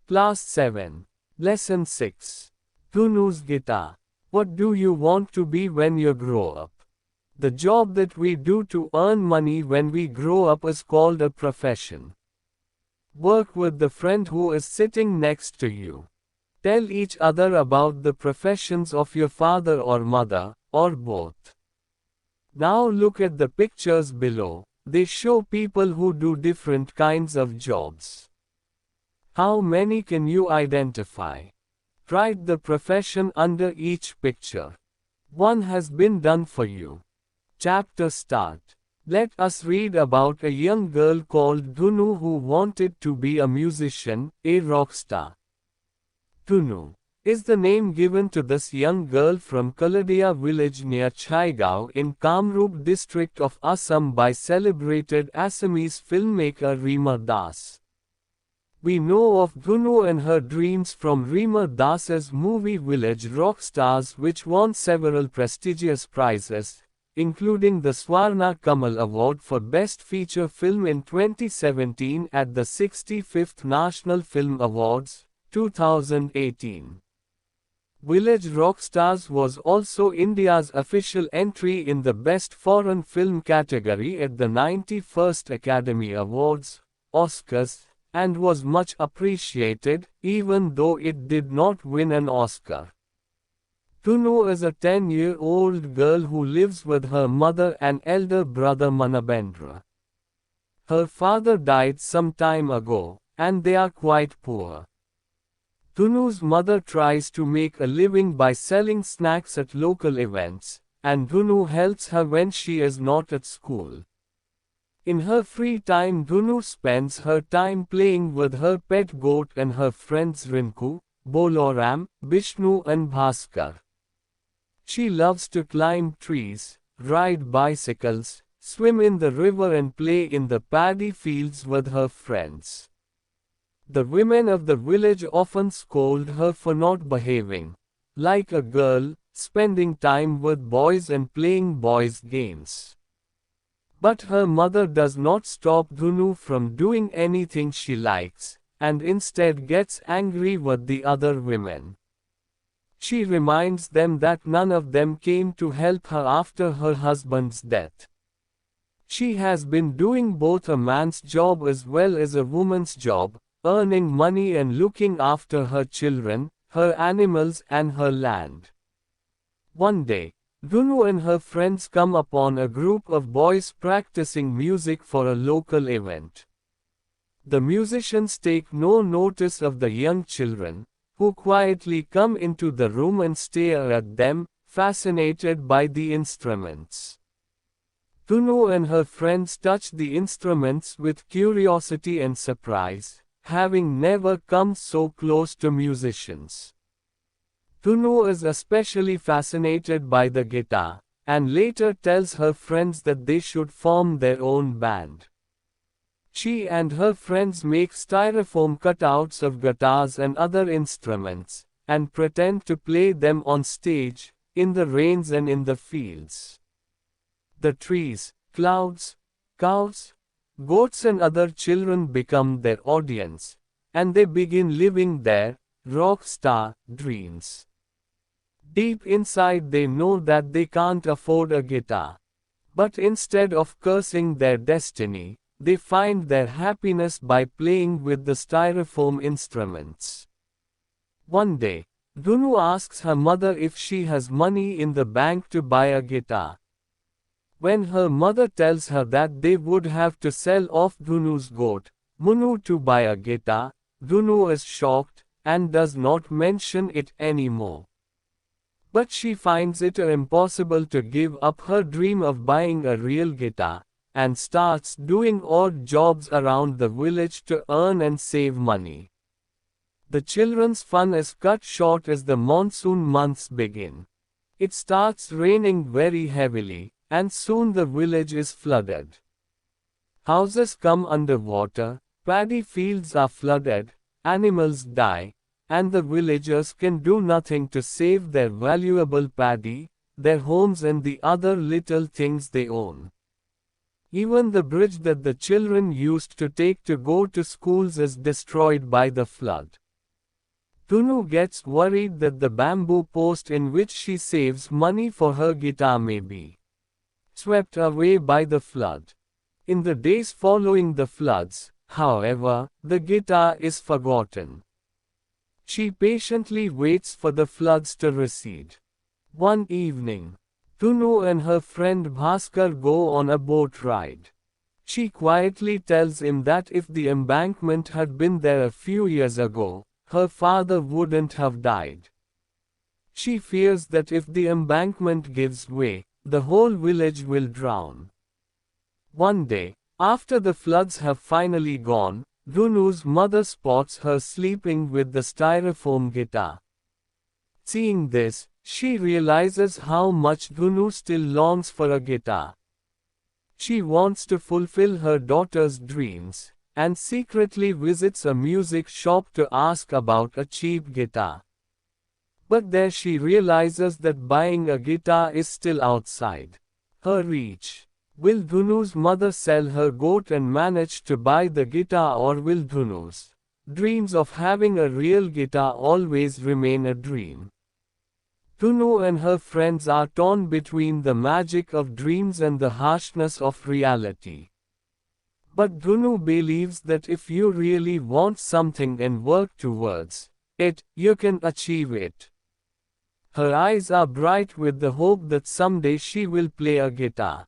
Class 7. Lesson 6. Tunu's guitar. What do you want to be when you grow up? The job that we do to earn money when we grow up is called a profession. Work with the friend who is sitting next to you. Tell each other about the professions of your father or mother, or both. Now look at the pictures below. They show people who do different kinds of jobs. How many can you identify? Write the profession under each picture. One has been done for you. Chapter start. Let us read about a young girl called Dhunu who wanted to be a musician, a rock star. Tunu is the name given to this young girl from Kalardiya village near Chhaygaon in Kamrup district of Assam by celebrated Assamese filmmaker Rima. We know of Dhunu and her dreams from Rima Das's movie Village Rockstars, which won several prestigious prizes, including the Swarna Kamal Award for Best Feature Film in 2017 at the 65th National Film Awards, 2018. Village Rockstars was also India's official entry in the Best Foreign Film category at the 91st Academy Awards, Oscars, and was much appreciated, even though it did not win an Oscar. Tunu is a 10-year-old girl who lives with her mother and elder brother Manabendra. Her father died some time ago, and they are quite poor. Tunu's mother tries to make a living by selling snacks at local events, and Dhunu helps her when she is not at school. In her free time, Dhunu spends her time playing with her pet goat and her friends Rinku, Boloram, Vishnu and Bhaskar. She loves to climb trees, ride bicycles, swim in the river and play in the paddy fields with her friends. The women of the village often scold her for not behaving like a girl, spending time with boys and playing boys' games. But her mother does not stop Dhunu from doing anything she likes, and instead gets angry with the other women. She reminds them that none of them came to help her after her husband's death. She has been doing both a man's job as well as a woman's job, earning money and looking after her children, her animals and her land. One day, Dhunu and her friends come upon a group of boys practicing music for a local event. The musicians take no notice of the young children, who quietly come into the room and stare at them, fascinated by the instruments. Dhunu and her friends touch the instruments with curiosity and surprise, having never come so close to musicians. Dhunu is especially fascinated by the guitar, and later tells her friends that they should form their own band. She and her friends make styrofoam cutouts of guitars and other instruments, and pretend to play them on stage, in the rains and in the fields. The trees, clouds, cows, goats and other children become their audience, and they begin living their rock star dreams. Deep inside they know that they can't afford a guitar. But instead of cursing their destiny, they find their happiness by playing with the styrofoam instruments. One day, Dhunu asks her mother if she has money in the bank to buy a guitar. When her mother tells her that they would have to sell off Dhunu's goat, Munu, to buy a guitar, Dhunu is shocked, and does not mention it anymore. But she finds it impossible to give up her dream of buying a real guitar, and starts doing odd jobs around the village to earn and save money. The children's fun is cut short as the monsoon months begin. It starts raining very heavily, and soon the village is flooded. Houses come under water, paddy fields are flooded, animals die, and the villagers can do nothing to save their valuable paddy, their homes and the other little things they own. Even the bridge that the children used to take to go to schools is destroyed by the flood. Tunu gets worried that the bamboo post in which she saves money for her guitar may be swept away by the flood. In the days following the floods, however, the guitar is forgotten. She patiently waits for the floods to recede. One evening, Tunu and her friend Bhaskar go on a boat ride. She quietly tells him that if the embankment had been there a few years ago, her father wouldn't have died. She fears that if the embankment gives way, the whole village will drown. One day, after the floods have finally gone, Dhunu's mother spots her sleeping with the styrofoam guitar. Seeing this, she realizes how much Dhunu still longs for a guitar. She wants to fulfill her daughter's dreams, and secretly visits a music shop to ask about a cheap guitar. But there she realizes that buying a guitar is still outside her reach. Will Dhunu's mother sell her goat and manage to buy the guitar, or will Dhunu's dreams of having a real guitar always remain a dream? Tunu and her friends are torn between the magic of dreams and the harshness of reality. But Dhunu believes that if you really want something and work towards it, you can achieve it. Her eyes are bright with the hope that someday she will play a guitar.